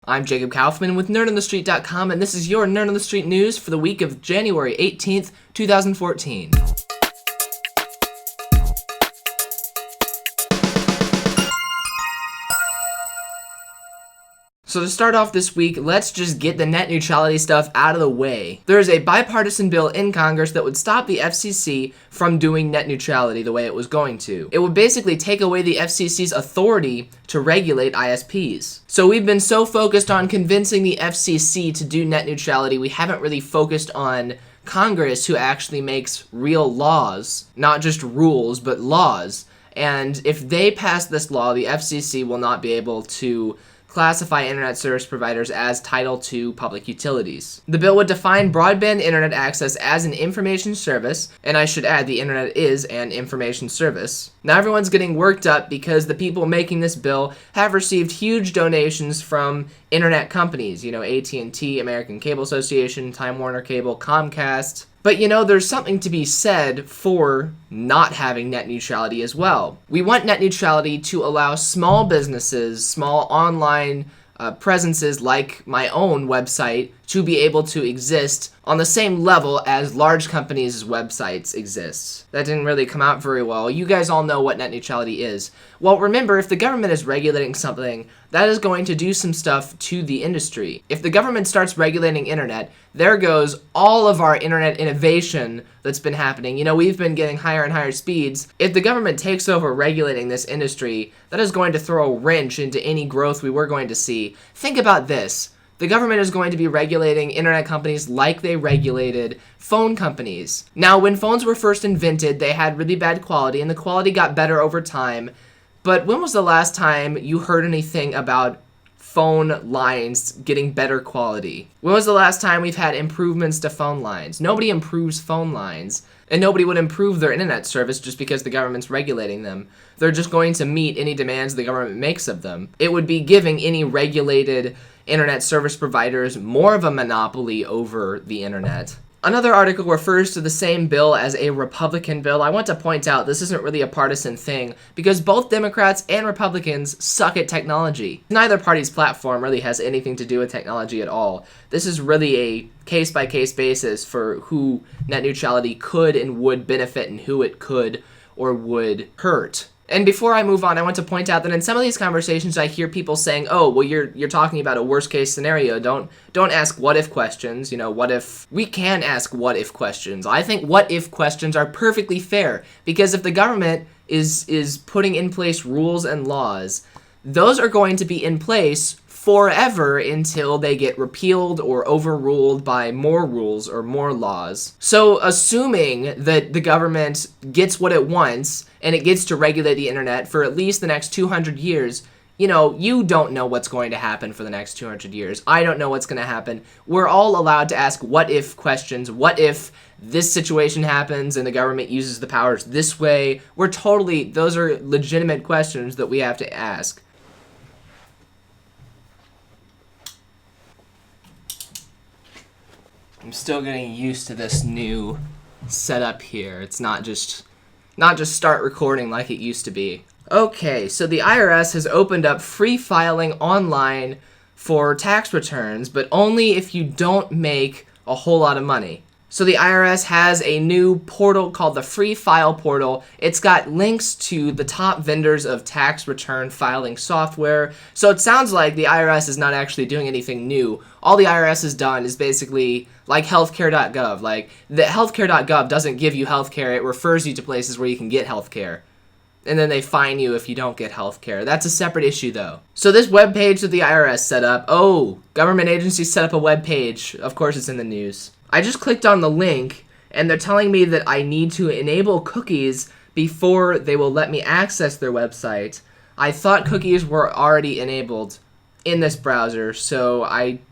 I'm Jacob Kaufman with nerdonthestreet.com, and this is your Nerd on the Street news for the week of January 18th, 2014. So to start off this week, let's just get the net neutrality stuff out of the way. There is a bipartisan bill in Congress that would stop the FCC from doing net neutrality the way it was going to. It would basically take away the FCC's authority to regulate ISPs. So we've been so focused on convincing the FCC to do net neutrality, we haven't really focused on Congress, who actually makes real laws, not just rules, but laws. And if they pass this law, the FCC will not be able to classify internet service providers as Title II public utilities. The bill would define broadband internet access as an information service, and I should add the internet is an information service. Now everyone's getting worked up because the people making this bill have received huge donations from internet companies, AT&T, American Cable Association, Time Warner Cable, Comcast. But there's something to be said for not having net neutrality as well. We want net neutrality to allow small businesses, small online presences like my own website to be able to exist on the same level as large companies' websites exist. That didn't really come out very well. You guys all know what net neutrality is. Well, remember, if the government is regulating something, that is going to do some stuff to the industry. If the government starts regulating internet, there goes all of our internet innovation that's been happening. We've been getting higher and higher speeds. If the government takes over regulating this industry, that is going to throw a wrench into any growth we were going to see. Think about this. The government is going to be regulating internet companies like they regulated phone companies. Now, when phones were first invented, they had really bad quality, and the quality got better over time. But when was the last time you heard anything about phone lines getting better quality? When was the last time we've had improvements to phone lines? Nobody improves phone lines, and nobody would improve their internet service just because the government's regulating them. They're just going to meet any demands the government makes of them. It would be giving any regulated internet service providers more of a monopoly over the internet. Another article refers to the same bill as a Republican bill. I want to point out this isn't really a partisan thing because both Democrats and Republicans suck at technology. Neither party's platform really has anything to do with technology at all. This is really a case-by-case basis for who net neutrality could and would benefit and who it could or would hurt. And before I move on, I want to point out that in some of these conversations, I hear people saying, "Oh, well, you're talking about a worst-case scenario. Don't ask what-if questions. What if?" We can ask what-if questions. I think what-if questions are perfectly fair because if the government is putting in place rules and laws, those are going to be in place forever until they get repealed or overruled by more rules or more laws. So assuming that the government gets what it wants and it gets to regulate the internet for at least the next 200 years, you don't know what's going to happen for the next 200 years. I don't know what's going to happen. We're all allowed to ask what-if questions. What if this situation happens and the government uses the powers this way? Those are legitimate questions that we have to ask. I'm still getting used to this new setup here. It's not just start recording like it used to be. Okay, so the IRS has opened up free filing online for tax returns, but only if you don't make a whole lot of money. So the IRS has a new portal called the Free File Portal. It's got links to the top vendors of tax return filing software. So it sounds like the IRS is not actually doing anything new. All the IRS has done is basically like healthcare.gov. Like the healthcare.gov doesn't give you healthcare. It refers you to places where you can get healthcare. And then they fine you if you don't get healthcare. That's a separate issue though. So this webpage that the IRS set up, government agencies set up a webpage. Of course it's in the news. I just clicked on the link, and they're telling me that I need to enable cookies before they will let me access their website. I thought cookies were already enabled in this browser, so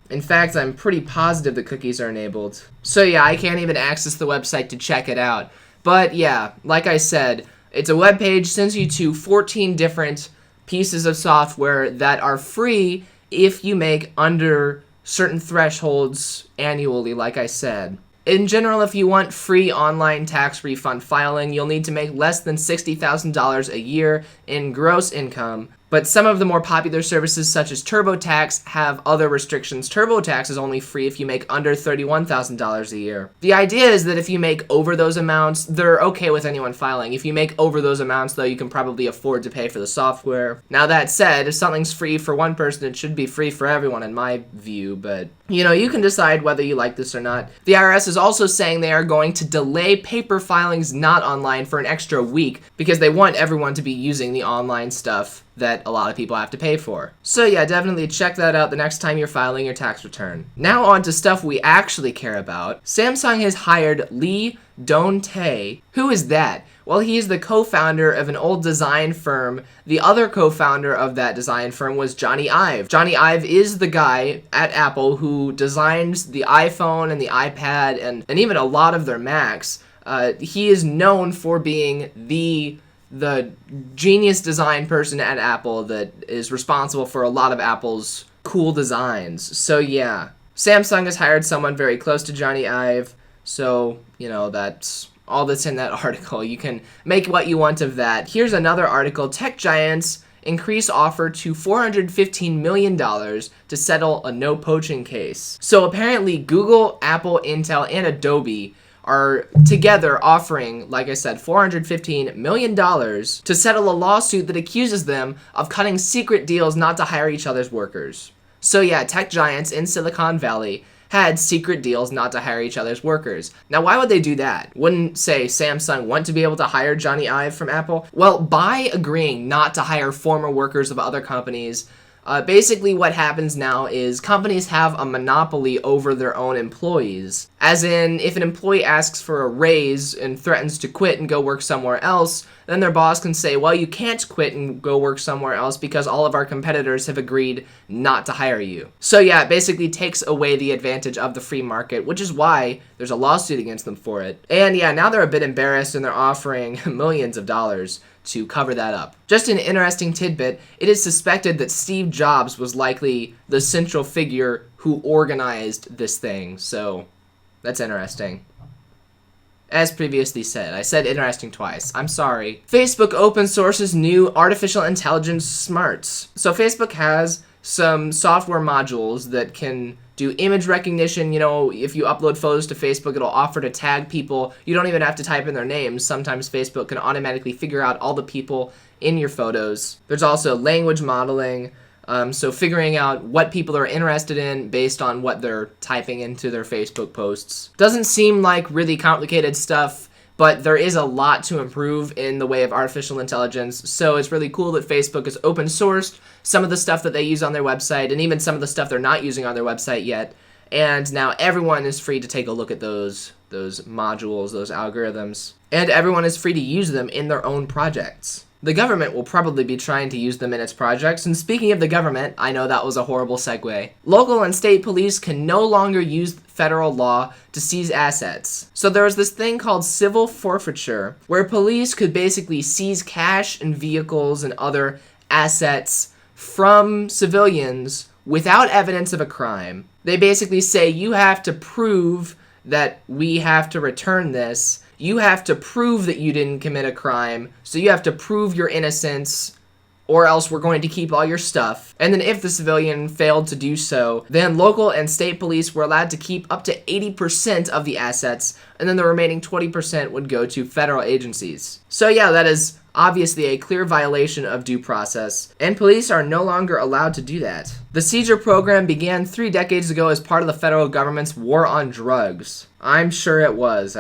in fact, I'm pretty positive the cookies are enabled. So yeah, I can't even access the website to check it out. But yeah, like I said, it's a web page, sends you to 14 different pieces of software that are free if you make under certain thresholds annually, like I said. In general, if you want free online tax refund filing, you'll need to make less than $60,000 a year in gross income. But some of the more popular services, such as TurboTax, have other restrictions. TurboTax is only free if you make under $31,000 a year. The idea is that if you make over those amounts, they're okay with anyone filing. If you make over those amounts, though, you can probably afford to pay for the software. Now, that said, if something's free for one person, it should be free for everyone, in my view, but you can decide whether you like this or not. The IRS is also saying they are going to delay paper filings not online for an extra week because they want everyone to be using the online stuff that a lot of people have to pay for. So yeah, definitely check that out the next time you're filing your tax return. Now on to stuff we actually care about. Samsung has hired Lee Don-tae. Who is that? Well, he is the co-founder of an old design firm. The other co-founder of that design firm was Johnny Ive. Johnny Ive is the guy at Apple who designs the iPhone and the iPad and even a lot of their Macs. He is known for being the genius design person at Apple that is responsible for a lot of Apple's cool designs. So yeah, Samsung has hired someone very close to Johnny Ive. So, that's all that's in that article. You can make what you want of that. Here's another article. Tech giants increase offer to $415 million to settle a no-poaching case. So apparently Google, Apple, Intel, and Adobe are together offering, like I said, $415 million to settle a lawsuit that accuses them of cutting secret deals not to hire each other's workers. So yeah, tech giants in Silicon Valley had secret deals not to hire each other's workers. Now, why would they do that? Wouldn't, say, Samsung want to be able to hire Johnny Ive from Apple? Well, by agreeing not to hire former workers of other companies, basically what happens now is companies have a monopoly over their own employees. As in, if an employee asks for a raise and threatens to quit and go work somewhere else, then their boss can say, well, you can't quit and go work somewhere else because all of our competitors have agreed not to hire you. So yeah, it basically takes away the advantage of the free market, which is why there's a lawsuit against them for it. And yeah, now they're a bit embarrassed and they're offering millions of dollars to cover that up. Just an interesting tidbit, it is suspected that Steve Jobs was likely the central figure who organized this thing, so that's interesting. As previously said, I said interesting twice. I'm sorry. Facebook open sources new artificial intelligence smarts. So Facebook has some software modules that can do image recognition. If you upload photos to Facebook, it'll offer to tag people. You don't even have to type in their names. Sometimes Facebook can automatically figure out all the people in your photos. There's also language modeling. So figuring out what people are interested in based on what they're typing into their Facebook posts. Doesn't seem like really complicated stuff, but there is a lot to improve in the way of artificial intelligence. So it's really cool that Facebook has open sourced some of the stuff that they use on their website and even some of the stuff they're not using on their website yet. And now everyone is free to take a look at those modules, those algorithms. And everyone is free to use them in their own projects. The government will probably be trying to use them in its projects, and speaking of the government, I know that was a horrible segue. Local and state police can no longer use federal law to seize assets. So there was this thing called civil forfeiture, where police could basically seize cash and vehicles and other assets from civilians without evidence of a crime. They basically say, you have to prove that we have to return this. You have to prove that you didn't commit a crime, so you have to prove your innocence, or else we're going to keep all your stuff. And then if the civilian failed to do so, then local and state police were allowed to keep up to 80% of the assets, and then the remaining 20% would go to federal agencies. So yeah, that is obviously a clear violation of due process, and police are no longer allowed to do that. The seizure program began 3 decades ago as part of the federal government's war on drugs. I'm sure it was.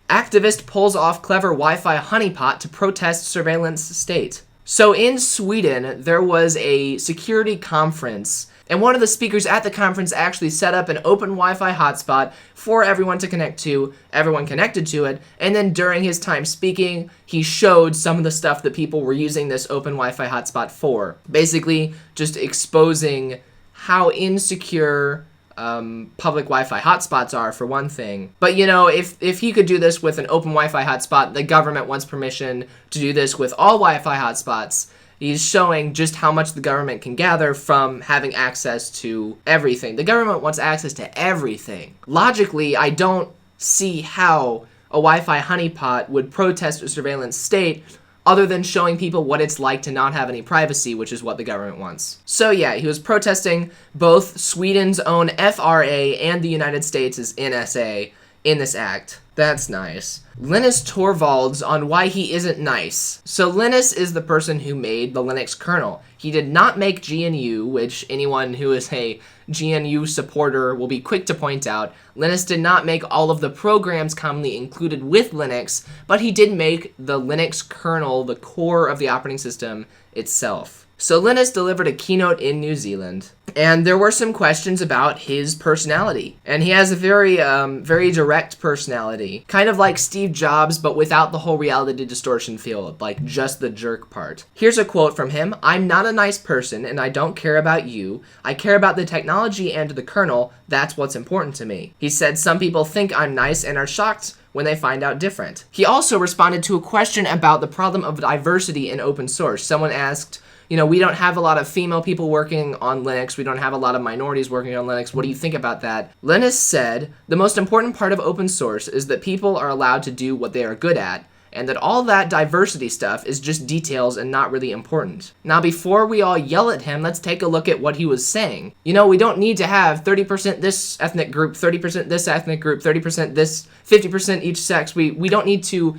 Activist pulls off clever Wi-Fi honeypot to protest surveillance state. So in Sweden, there was a security conference, and one of the speakers at the conference actually set up an open Wi-Fi hotspot for everyone to connect to. Everyone connected to it, and then during his time speaking, he showed some of the stuff that people were using this open Wi-Fi hotspot for. Basically, just exposing how insecure public Wi-Fi hotspots are, for one thing. But if he could do this with an open Wi-Fi hotspot, the government wants permission to do this with all Wi-Fi hotspots. He's showing just how much the government can gather from having access to everything. The government wants access to everything. Logically, I don't see how a Wi-Fi honeypot would protest a surveillance state, other than showing people what it's like to not have any privacy, which is what the government wants. So yeah, he was protesting both Sweden's own FRA and the United States' NSA in this act. That's nice. Linus Torvalds on why he isn't nice. So Linus is the person who made the Linux kernel. He did not make GNU, which anyone who is a GNU supporter will be quick to point out. Linus did not make all of the programs commonly included with Linux, but he did make the Linux kernel, the core of the operating system itself. So Linus delivered a keynote in New Zealand, and there were some questions about his personality. And he has a very direct personality, kind of like Steve Jobs, but without the whole reality distortion feel, like just the jerk part. Here's a quote from him. "I'm not a nice person, and I don't care about you. I care about the technology and the kernel. That's what's important to me." He said, "Some people think I'm nice and are shocked when they find out different." He also responded to a question about the problem of diversity in open source. Someone asked, we don't have a lot of female people working on Linux. We don't have a lot of minorities working on Linux. What do you think about that? Linus said, "The most important part of open source is that people are allowed to do what they are good at, and that all that diversity stuff is just details and not really important." Now, before we all yell at him, let's take a look at what he was saying. We don't need to have 30% this ethnic group, 30% this ethnic group, 30% this, 50% each sex. We don't need to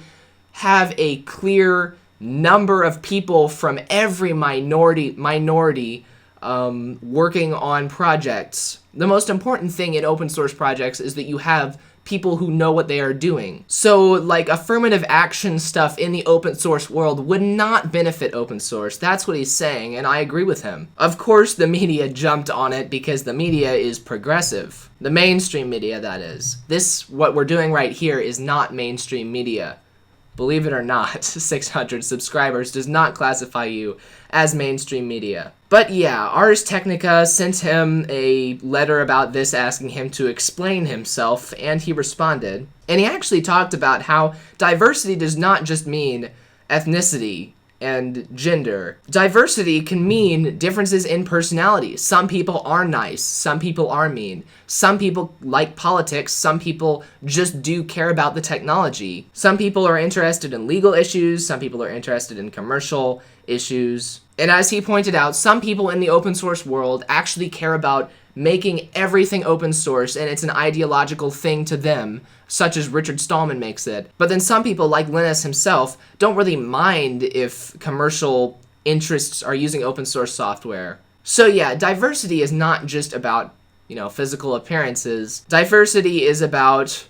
have a clear number of people from every minority working on projects. The most important thing in open source projects is that you have people who know what they are doing. So like affirmative action stuff in the open source world would not benefit open source. That's what he's saying, and I agree with him. Of course, the media jumped on it because the media is progressive. The mainstream media, that is. What we're doing right here is not mainstream media. Believe it or not, 600 subscribers does not classify you as mainstream media. But yeah, Ars Technica sent him a letter about this asking him to explain himself, and he responded. And he actually talked about how diversity does not just mean ethnicity and gender. Diversity can mean differences in personality. Some people are nice, some people are mean. Some people like politics, some people just do care about the technology. Some people are interested in legal issues, some people are interested in commercial issues. And as he pointed out, some people in the open source world actually care about making everything open source, and it's an ideological thing to them, such as Richard Stallman makes it. But then some people, like Linus himself, don't really mind if commercial interests are using open source software. So yeah, diversity is not just about, physical appearances. Diversity is about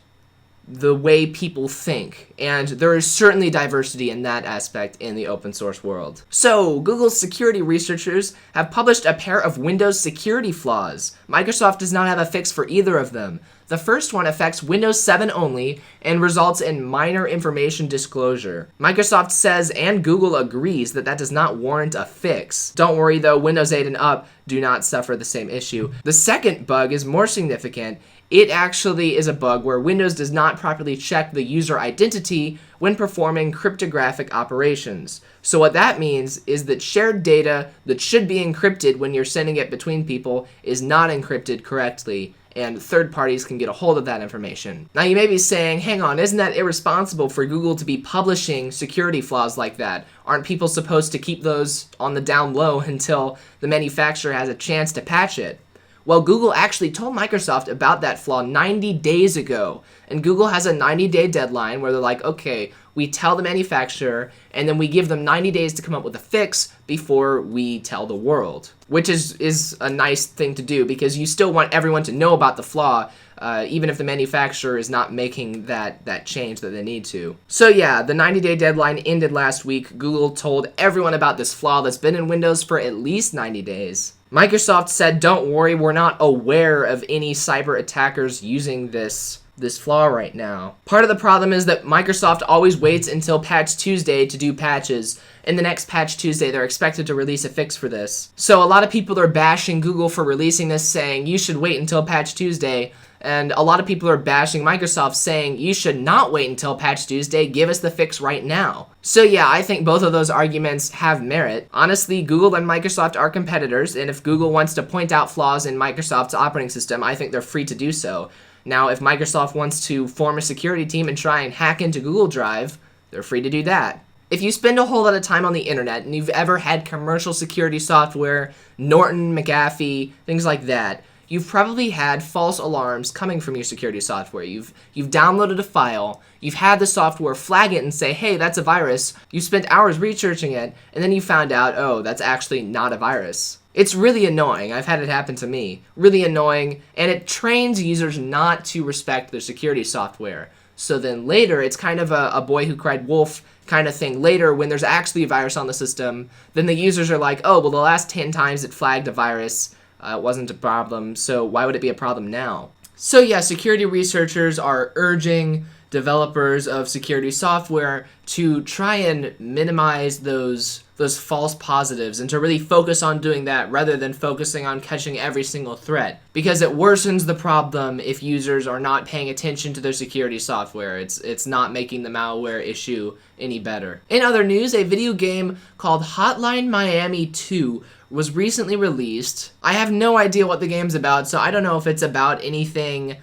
the way people think, and there is certainly diversity in that aspect in the open source world. So, Google's security researchers have published a pair of Windows security flaws. Microsoft does not have a fix for either of them. The first one affects Windows 7 only and results in minor information disclosure. Microsoft says, and Google agrees, that does not warrant a fix. Don't worry though, Windows 8 and up do not suffer the same issue. The second bug is more significant. It actually is a bug where Windows does not properly check the user identity when performing cryptographic operations. So what that means is that shared data that should be encrypted when you're sending it between people is not encrypted correctly, and third parties can get a hold of that information. Now you may be saying, hang on, isn't that irresponsible for Google to be publishing security flaws like that? Aren't people supposed to keep those on the down low until the manufacturer has a chance to patch it? Well, Google actually told Microsoft about that flaw 90 days ago, and Google has a 90-day deadline where they're like, okay, we tell the manufacturer, and then we give them 90 days to come up with a fix before we tell the world, which is a nice thing to do because you still want everyone to know about the flaw, even if the manufacturer is not making that change that they need to. So yeah, the 90-day deadline ended last week. Google told everyone about this flaw that's been in Windows for at least 90 days. Microsoft said, don't worry, we're not aware of any cyber attackers using this flaw right now. Part of the problem is that Microsoft always waits until Patch Tuesday to do patches. In the next Patch Tuesday, they're expected to release a fix for this. So a lot of people are bashing Google for releasing this, saying you should wait until Patch Tuesday. And a lot of people are bashing Microsoft, saying you should not wait until Patch Tuesday, give us the fix right now. So yeah, I think both of those arguments have merit. Honestly, Google and Microsoft are competitors, and if Google wants to point out flaws in Microsoft's operating system, I think they're free to do so. Now, if Microsoft wants to form a security team and try and hack into Google Drive, they're free to do that. If you spend a whole lot of time on the internet and you've ever had commercial security software, Norton, McAfee, things like that, you've probably had false alarms coming from your security software. You've downloaded a file, you've had the software flag it and say, hey, that's a virus. You spent hours researching it, and then you found out, oh, that's actually not a virus. It's really annoying. I've had it happen to me. Really annoying, and it trains users not to respect their security software. So then later, it's kind of a boy who cried wolf kind of thing. Later, when there's actually a virus on the system, then the users are like, oh, well, the last 10 times it flagged a virus, it wasn't a problem, so why would it be a problem now? So yeah, security researchers are urging developers of security software to try and minimize those false positives and to really focus on doing that rather than focusing on catching every single threat, because it worsens the problem if users are not paying attention to their security software. It's not making the malware issue any better. In other news, a video game called Hotline Miami 2 was recently released. I have no idea what the game's about, so I don't know if it's about anything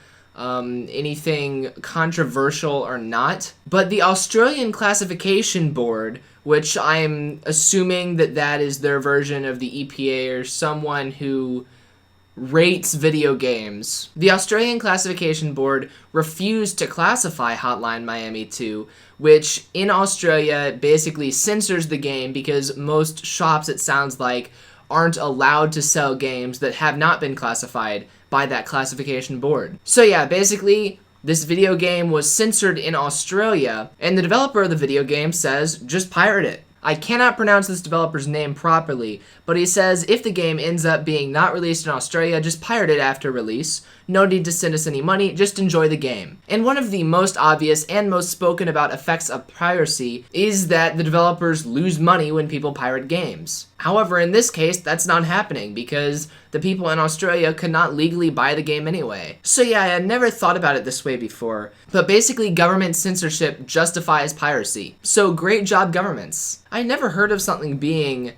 controversial or not. But the Australian Classification Board, which I'm assuming that is their version of the EPA or someone who rates video games. The Australian Classification Board refused to classify Hotline Miami 2, which in Australia basically censors the game because most shops, it sounds like, aren't allowed to sell games that have not been classified by that classification board. So yeah, basically, this video game was censored in Australia, and the developer of the video game says, just pirate it. I cannot pronounce this developer's name properly, but he says if the game ends up being not released in Australia, just pirate it after release. No need to send us any money, just enjoy the game. And one of the most obvious and most spoken about effects of piracy is that the developers lose money when people pirate games. However, in this case, that's not happening because the people in Australia could not legally buy the game anyway. So yeah, I had never thought about it this way before, but basically government censorship justifies piracy. So great job, governments. I never heard of something being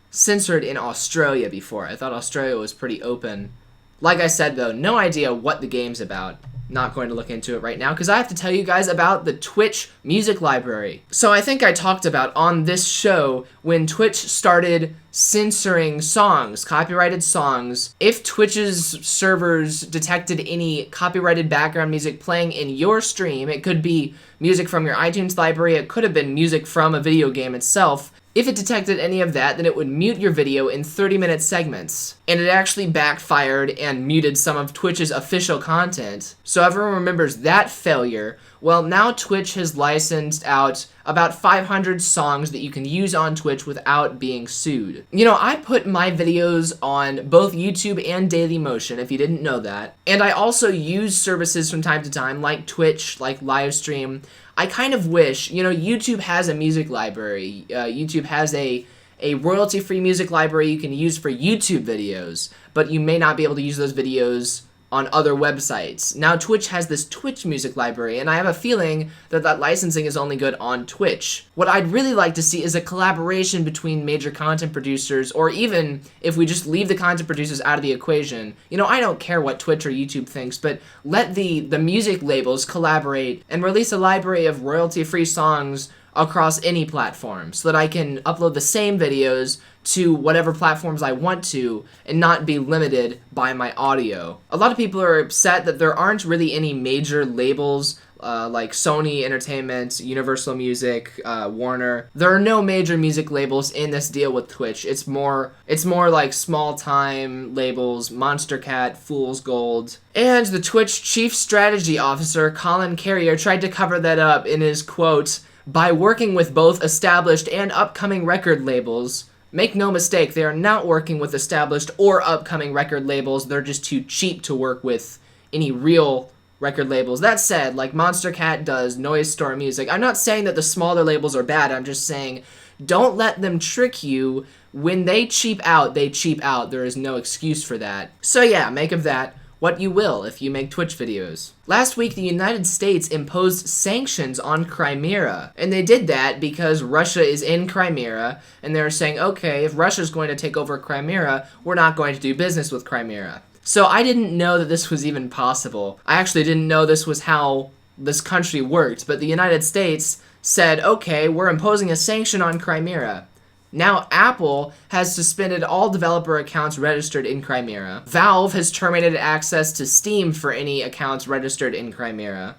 censored in Australia before. I thought Australia was pretty open. Like I said though, no idea what the game's about. Not going to look into it right now because I have to tell you guys about the Twitch music library. So I think I talked about on this show when Twitch started censoring songs, copyrighted songs. If Twitch's servers detected any copyrighted background music playing in your stream, it could be music from your iTunes library, it could have been music from a video game itself. If it detected any of that, then it would mute your video in 30-minute segments. And it actually backfired and muted some of Twitch's official content. So everyone remembers that failure. Well, now Twitch has licensed out about 500 songs that you can use on Twitch without being sued. You know, I put my videos on both YouTube and Dailymotion, if you didn't know that. And I also use services from time to time, like Twitch, like Livestream. I kind of wish, you know, YouTube has a music library. YouTube has a royalty-free music library you can use for YouTube videos, but you may not be able to use those videos on other websites. Now Twitch has this Twitch music library, and I have a feeling that licensing is only good on Twitch. What I'd really like to see is a collaboration between major content producers, or even if we just leave the content producers out of the equation. You know, I don't care what Twitch or YouTube thinks, but let the music labels collaborate and release a library of royalty-free songs across any platform so that I can upload the same videos to whatever platforms I want to and not be limited by my audio. A lot of people are upset that there aren't really any major labels like Sony Entertainment, Universal Music, Warner. There are no major music labels in this deal with Twitch. It's more like small-time labels, Monster Cat, Fool's Gold. And the Twitch Chief Strategy Officer, Colin Carrier, tried to cover that up in his quote, "By working with both established and upcoming record labels, make no mistake, they are not working with established or upcoming record labels. They're just too cheap to work with any real record labels." That said, like Monster Cat does Noise Store Music, I'm not saying that the smaller labels are bad. I'm just saying don't let them trick you. When they cheap out, they cheap out. There is no excuse for that. So yeah, make of that what you will if you make Twitch videos. Last week, the United States imposed sanctions on Crimea, and they did that because Russia is in Crimea, and they're saying, okay, if Russia's going to take over Crimea, we're not going to do business with Crimea. So I didn't know that this was even possible. I actually didn't know this was how this country worked, but the United States said, okay, we're imposing a sanction on Crimea. Now Apple has suspended all developer accounts registered in Crimea. Valve has terminated access to Steam for any accounts registered in Crimea.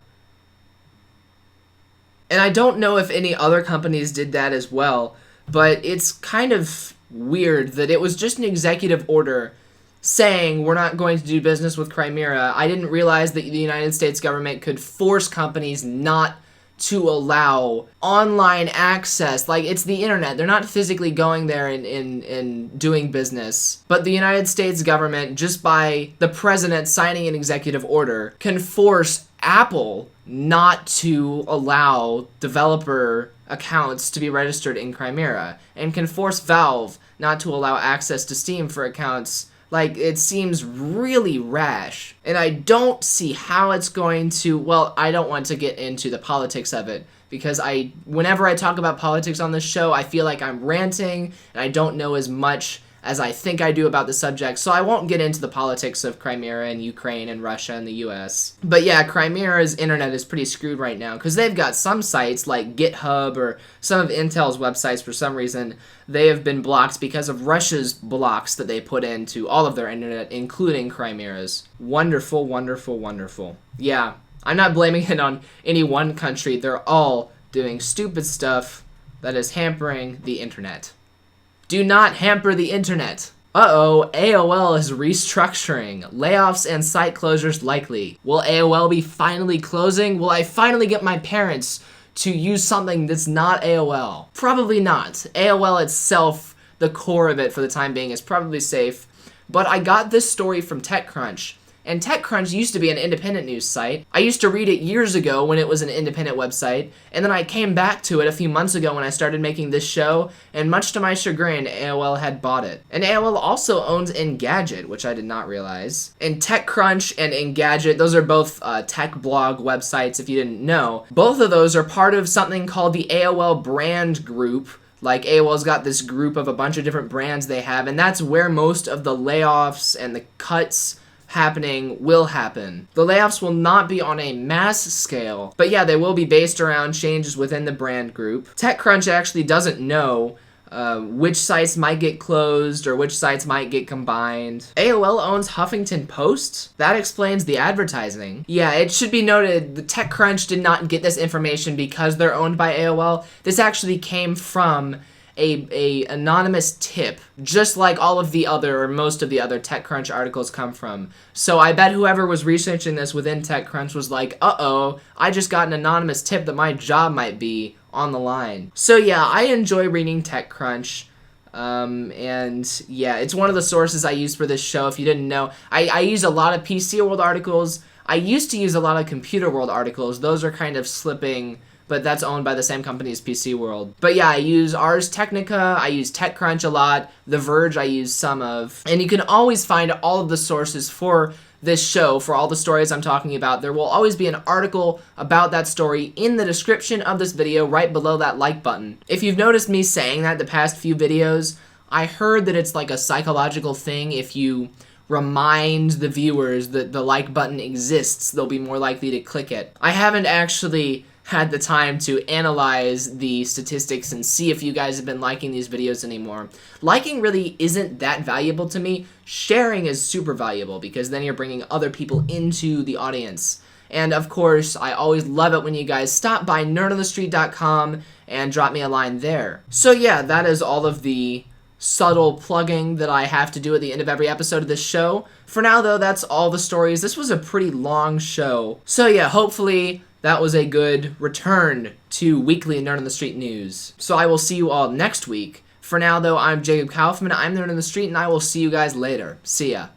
And I don't know if any other companies did that as well, but it's kind of weird that it was just an executive order saying we're not going to do business with Crimea. I didn't realize that the United States government could force companies not to allow online access. Like, it's the internet. They're not physically going there and doing business. But the United States government, just by the president signing an executive order, can force Apple not to allow developer accounts to be registered in Crimea, and can force Valve not to allow access to Steam for accounts. Like, it seems really rash, and I don't see how it's going to, well, I don't want to get into the politics of it, because whenever I talk about politics on this show, I feel like I'm ranting, and I don't know as much as I think I do about the subject, so I won't get into the politics of Crimea and Ukraine and Russia and the US. But yeah, Crimea's internet is pretty screwed right now, because they've got some sites like GitHub or some of Intel's websites, for some reason, they have been blocked because of Russia's blocks that they put into all of their internet, including Crimea's. Wonderful, wonderful, wonderful. Yeah, I'm not blaming it on any one country. They're all doing stupid stuff that is hampering the internet. Do not hamper the internet. Uh-oh, AOL is restructuring. Layoffs and site closures likely. Will AOL be finally closing? Will I finally get my parents to use something that's not AOL? Probably not. AOL itself, the core of it for the time being, is probably safe. But I got this story from TechCrunch. And TechCrunch used to be an independent news site. I used to read it years ago when it was an independent website, and then I came back to it a few months ago when I started making this show, and much to my chagrin, AOL had bought it. And AOL also owns Engadget, which I did not realize. And TechCrunch and Engadget, those are both tech blog websites, if you didn't know. Both of those are part of something called the AOL brand group. Like, AOL's got this group of a bunch of different brands they have, and that's where most of the layoffs and the cuts happening will happen. The layoffs will not be on a mass scale, but yeah, they will be based around changes within the brand group. TechCrunch actually doesn't know which sites might get closed or which sites might get combined. AOL owns Huffington Post? That explains the advertising. Yeah, it should be noted, the TechCrunch did not get this information because they're owned by AOL. This actually came from a anonymous tip, just like all of the other, or most of the other TechCrunch articles come from. So I bet whoever was researching this within TechCrunch was like, uh-oh, I just got an anonymous tip that my job might be on the line. So yeah, I enjoy reading TechCrunch. And yeah, it's one of the sources I use for this show. If you didn't know, I use a lot of PC World articles. I used to use a lot of Computer World articles. Those are kind of slipping, but that's owned by the same company as PC World. But yeah, I use Ars Technica, I use TechCrunch a lot, The Verge I use some of, and you can always find all of the sources for this show, for all the stories I'm talking about. There will always be an article about that story in the description of this video right below that like button. If you've noticed me saying that the past few videos, I heard that it's like a psychological thing. If you remind the viewers that the like button exists, they'll be more likely to click it. I haven't actually had the time to analyze the statistics and see if you guys have been liking these videos anymore. Liking really isn't that valuable to me. Sharing is super valuable because then you're bringing other people into the audience. And of course, I always love it when you guys stop by nerdonthestreet.com and drop me a line there. So yeah, that is all of the subtle plugging that I have to do at the end of every episode of this show. For now though, that's all the stories. This was a pretty long show. So yeah, hopefully that was a good return to weekly Nerd on the Street news. So I will see you all next week. For now, though, I'm Jacob Kaufman. I'm Nerd on the Street, and I will see you guys later. See ya.